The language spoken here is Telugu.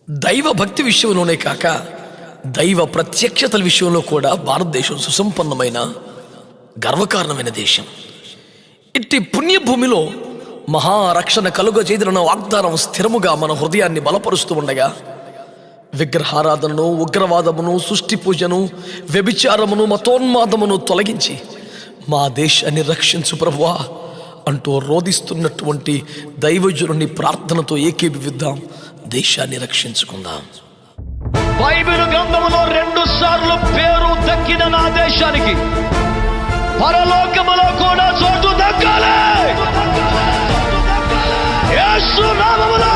దైవ భక్తి విషయంలోనే కాక దైవ ప్రత్యక్షతల విషయంలో కూడా భారతదేశం సుసంపన్నమైన గర్వకారణమైన దేశం. ఇట్టి పుణ్యభూమిలో మహారక్షణ కలుగజేసిన వాగ్దానం స్థిరముగా మన హృదయాన్ని బలపరుస్తూ ఉండగా విగ్రహారాధనను, ఉగ్రవాదమును, సృష్టి పూజను, వ్యభిచారమును, మతోన్మాదమును తొలగించి మా దేశాన్ని రక్షించు ప్రభువా అంటూ రోధిస్తున్నటువంటి దైవజనుని ప్రార్థనతో ఏకీభవిద్దాం. దేశాన్ని రక్షించుకుందాం. బైబిల్ గ్రంథములో 2 సార్లు పేరు దక్కిన నా దేశానికి పరలోకములో కూడా చోటు దక్కాలి. యేసు నామములో